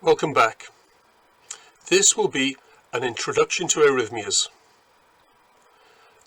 Welcome back. This will be an introduction to arrhythmias.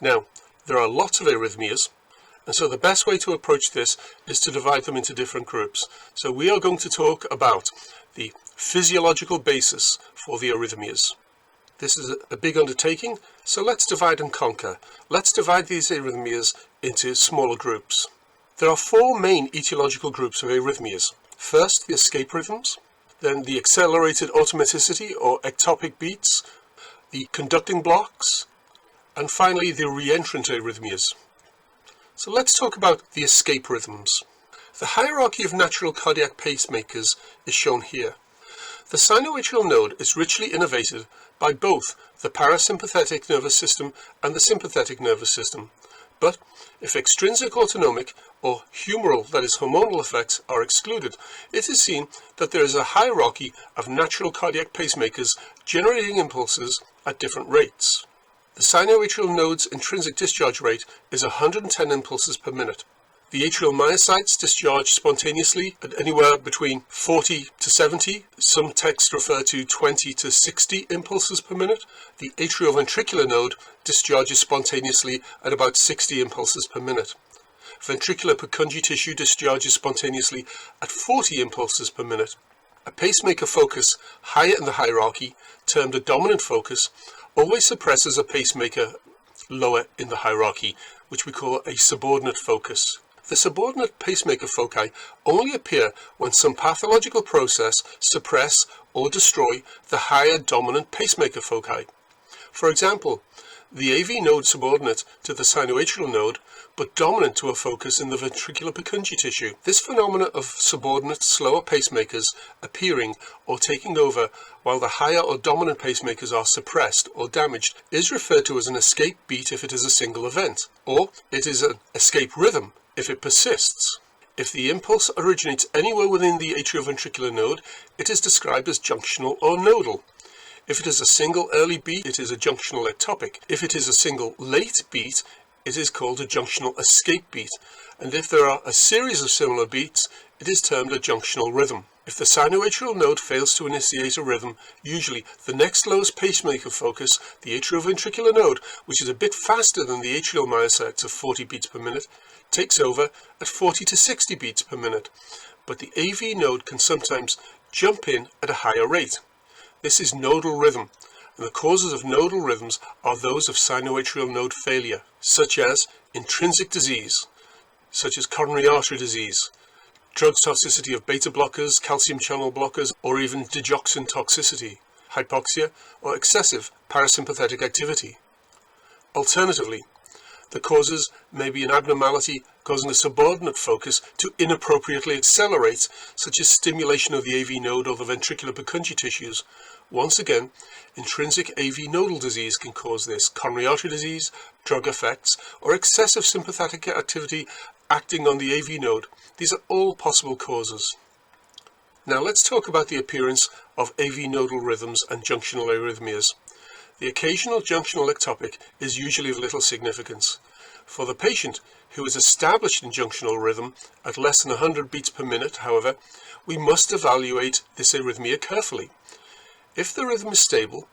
Now, there are lots of arrhythmias, and so the best way to approach this is to divide them into different groups. So we are going to talk about the physiological basis for the arrhythmias. This is a big undertaking, so let's divide and conquer. Let's divide these arrhythmias into smaller groups. There are four main etiological groups of arrhythmias. First, the escape rhythms. Then the accelerated automaticity or ectopic beats, the conducting blocks, and finally the reentrant arrhythmias. So let's talk about the escape rhythms. The hierarchy of natural cardiac pacemakers is shown here. The sinoatrial node is richly innervated by both the parasympathetic nervous system and the sympathetic nervous system. But if extrinsic autonomic or humoral, that is hormonal effects, are excluded, it is seen that there is a hierarchy of natural cardiac pacemakers generating impulses at different rates. The sinoatrial node's intrinsic discharge rate is 110 impulses per minute. The atrial myocytes discharge spontaneously at anywhere between 40 to 70, some texts refer to 20 to 60 impulses per minute. The atrioventricular node discharges spontaneously at about 60 impulses per minute. Ventricular Purkinje tissue discharges spontaneously at 40 impulses per minute. A pacemaker focus higher in the hierarchy, termed a dominant focus, always suppresses a pacemaker lower in the hierarchy, which we call a subordinate focus. The subordinate pacemaker foci only appear when some pathological process suppress or destroy the higher dominant pacemaker foci. For example, the AV node subordinate to the sinoatrial node, but dominant to a focus in the ventricular Purkinje tissue. This phenomena of subordinate slower pacemakers appearing or taking over while the higher or dominant pacemakers are suppressed or damaged is referred to as an escape beat if it is a single event, or it is an escape rhythm if it persists. If the impulse originates anywhere within the atrioventricular node, it is described as junctional or nodal. If it is a single early beat, it is a junctional ectopic. If it is a single late beat, it is called a junctional escape beat. And if there are a series of similar beats, it is termed a junctional rhythm. If the sinoatrial node fails to initiate a rhythm, usually the next lowest pacemaker focus, the atrioventricular node, which is a bit faster than the atrial myocytes of 40 beats per minute, takes over at 40 to 60 beats per minute. But the AV node can sometimes jump in at a higher rate. This is nodal rhythm, and the causes of nodal rhythms are those of sinoatrial node failure, such as intrinsic disease, such as coronary artery disease, drug toxicity of beta blockers, calcium channel blockers, or even digoxin toxicity, hypoxia, or excessive parasympathetic activity. Alternatively, the causes may be an abnormality causing a subordinate focus to inappropriately accelerate, such as stimulation of the AV node or the ventricular Purkinje tissues. Once again, intrinsic AV nodal disease can cause this, coronary artery disease, drug effects, or excessive sympathetic activity acting on the AV node. These are all possible causes. Now let's talk about the appearance of AV nodal rhythms and junctional arrhythmias. The occasional junctional ectopic is usually of little significance. For the patient who is established in junctional rhythm at less than 100 beats per minute, however, we must evaluate this arrhythmia carefully. If the rhythm is stable,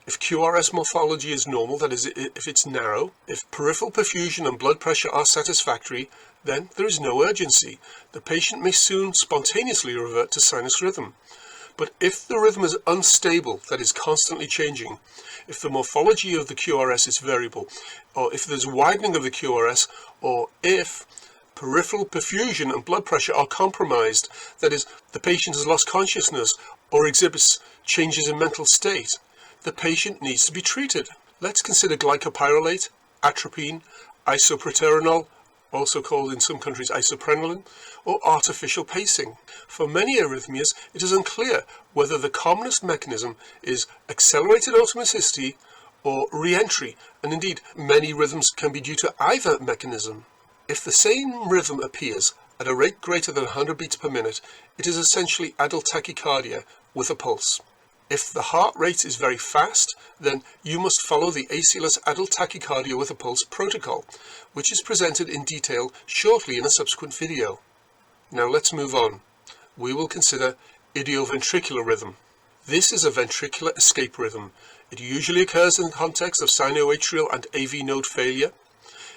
if QRS morphology is normal, that is, if it's narrow, if peripheral perfusion and blood pressure are satisfactory, then there is no urgency. The patient may soon spontaneously revert to sinus rhythm. But if the rhythm is unstable, that is constantly changing, if the morphology of the QRS is variable, or if there's widening of the QRS, or if peripheral perfusion and blood pressure are compromised, that is, the patient has lost consciousness or exhibits changes in mental state, the patient needs to be treated. Let's consider glycopyrrolate, atropine, isoproterenol, also called in some countries isoprenolone, or artificial pacing. For many arrhythmias, it is unclear whether the commonest mechanism is accelerated automaticity or re-entry, and indeed many rhythms can be due to either mechanism. If the same rhythm appears at a rate greater than 100 beats per minute, it is essentially adult tachycardia with a pulse. If the heart rate is very fast, then you must follow the ACLS adult tachycardia with a pulse protocol, which is presented in detail shortly in a subsequent video. Now let's move on. We will consider idioventricular rhythm. This is a ventricular escape rhythm. It usually occurs in the context of sinoatrial and AV node failure.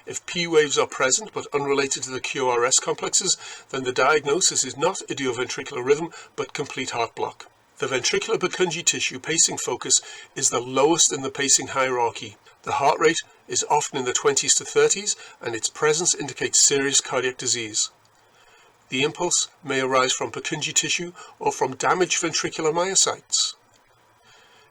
If P waves are present but unrelated to the QRS complexes, then the diagnosis is not idioventricular rhythm but complete heart block. The ventricular Purkinje tissue pacing focus is the lowest in the pacing hierarchy. The heart rate is often in the 20s to 30s, and its presence indicates serious cardiac disease. The impulse may arise from Purkinje tissue or from damaged ventricular myocytes.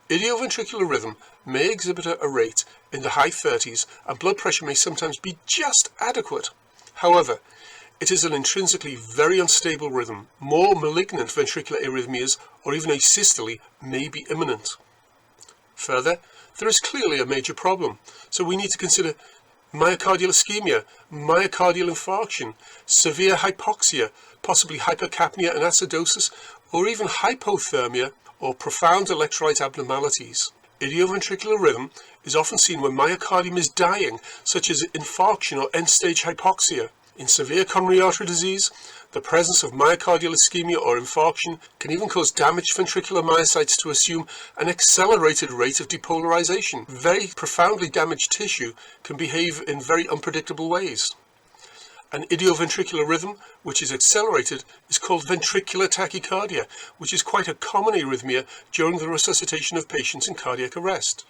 Idioventricular rhythm may exhibit a rate in the high 30s, and blood pressure may sometimes be just adequate. However, it is an intrinsically very unstable rhythm. More malignant ventricular arrhythmias or even asystole may be imminent. Further, there is clearly a major problem, so we need to consider myocardial ischemia, myocardial infarction, severe hypoxia, possibly hypercapnia and acidosis, or even hypothermia or profound electrolyte abnormalities. Idioventricular rhythm is often seen when myocardium is dying, such as infarction or end-stage hypoxia. In severe coronary artery disease, the presence of myocardial ischemia or infarction can even cause damaged ventricular myocytes to assume an accelerated rate of depolarization. Very profoundly damaged tissue can behave in very unpredictable ways. An idioventricular rhythm, which is accelerated, is called ventricular tachycardia, which is quite a common arrhythmia during the resuscitation of patients in cardiac arrest.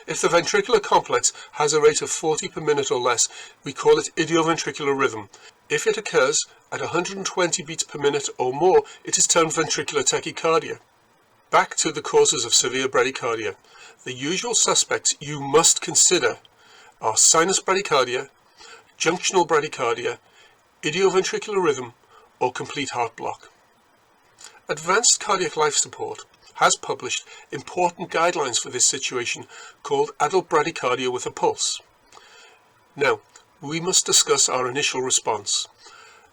If the ventricular complex has a rate of 40 per minute or less, we call it idioventricular rhythm. If it occurs at 120 beats per minute or more, it is termed ventricular tachycardia. Back to the causes of severe bradycardia. The usual suspects you must consider are sinus bradycardia, junctional bradycardia, idioventricular rhythm, or complete heart block. Advanced Cardiac Life Support has published important guidelines for this situation called adult bradycardia with a pulse. Now, we must discuss our initial response.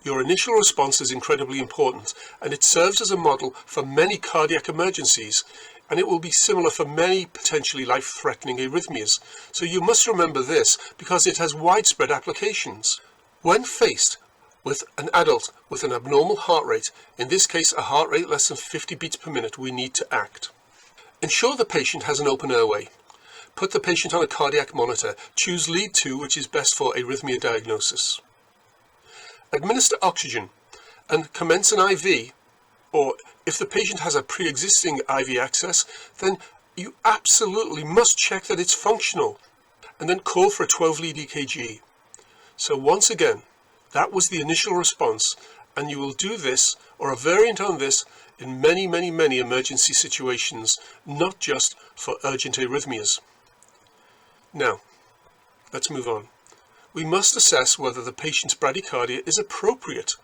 Your initial response is incredibly important, and it serves as a model for many cardiac emergencies, and it will be similar for many potentially life-threatening arrhythmias. So you must remember this because it has widespread applications. When faced with an adult with an abnormal heart rate, in this case a heart rate less than 50 beats per minute, we need to act. Ensure the patient has an open airway. Put the patient on a cardiac monitor. Choose lead 2, which is best for arrhythmia diagnosis. Administer oxygen and commence an IV, or if the patient has a pre-existing IV access, then you absolutely must check that it's functional, and then call for a 12-lead EKG. So once again, that was the initial response, and you will do this, or a variant on this, in many, many, many emergency situations, not just for urgent arrhythmias. Now, let's move on. We must assess whether the patient's bradycardia is appropriate.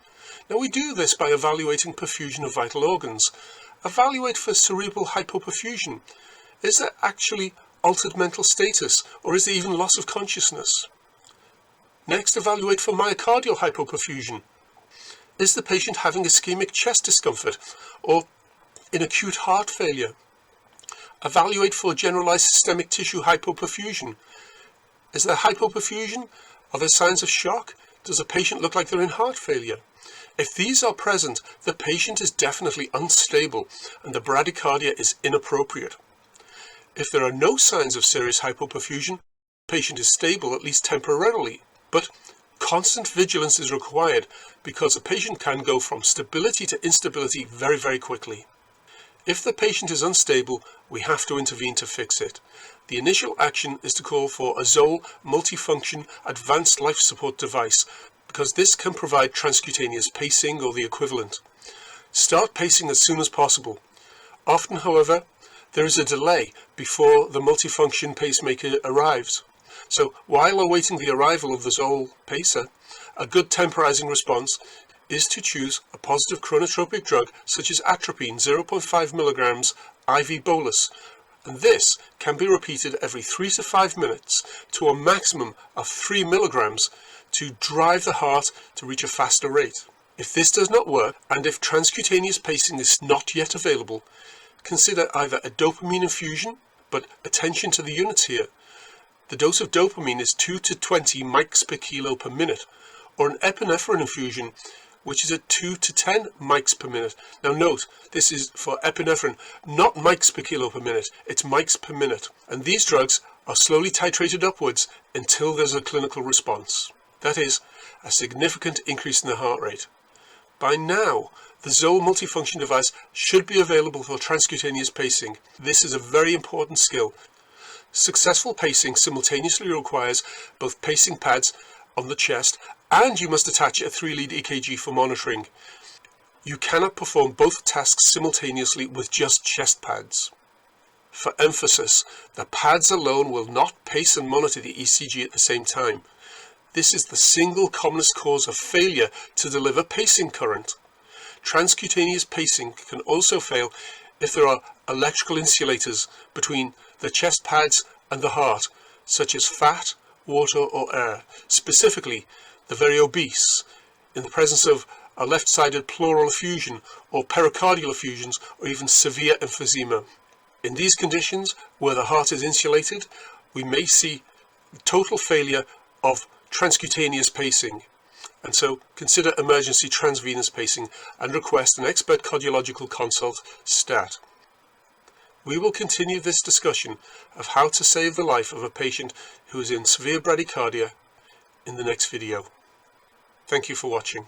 Now, we do this by evaluating perfusion of vital organs. Evaluate for cerebral hypoperfusion. Is there actually altered mental status, or is there even loss of consciousness? Next, evaluate for myocardial hypoperfusion. Is the patient having ischemic chest discomfort or in acute heart failure? Evaluate for generalized systemic tissue hypoperfusion. Is there hypoperfusion? Are there signs of shock? Does the patient look like they're in heart failure? If these are present, the patient is definitely unstable and the bradycardia is inappropriate. If there are no signs of serious hypoperfusion, the patient is stable, at least temporarily. But constant vigilance is required because a patient can go from stability to instability very, very quickly. If the patient is unstable, we have to intervene to fix it. The initial action is to call for a ZOLL multifunction advanced life support device because this can provide transcutaneous pacing or the equivalent. Start pacing as soon as possible. Often, however, there is a delay before the multifunction pacemaker arrives. So while awaiting the arrival of the ZOLL pacer, a good temporizing response is to choose a positive chronotropic drug such as atropine 0.5 milligrams IV bolus, and this can be repeated every 3 to 5 minutes to a maximum of 3 milligrams to drive the heart to reach a faster rate. If this does not work, and if transcutaneous pacing is not yet available, consider either a dopamine infusion, but attention to the units here. The dose of dopamine is 2 to 20 mics per kilo per minute, or an epinephrine infusion, which is at 2 to 10 mics per minute. Now note, this is for epinephrine, not mics per kilo per minute, it's mics per minute. And these drugs are slowly titrated upwards until there's a clinical response. That is, a significant increase in the heart rate. By now, the Zoll multifunction device should be available for transcutaneous pacing. This is a very important skill. Successful pacing simultaneously requires both pacing pads on the chest, and you must attach a 3-lead EKG for monitoring. You cannot perform both tasks simultaneously with just chest pads. For emphasis, the pads alone will not pace and monitor the ECG at the same time. This is the single commonest cause of failure to deliver pacing current. Transcutaneous pacing can also fail if there are electrical insulators between the chest pads and the heart, such as fat, water or air, specifically the very obese, in the presence of a left-sided pleural effusion or pericardial effusions or even severe emphysema. In these conditions, where the heart is insulated, we may see total failure of transcutaneous pacing, and so consider emergency transvenous pacing and request an expert cardiological consult STAT. We will continue this discussion of how to save the life of a patient who is in severe bradycardia in the next video. Thank you for watching.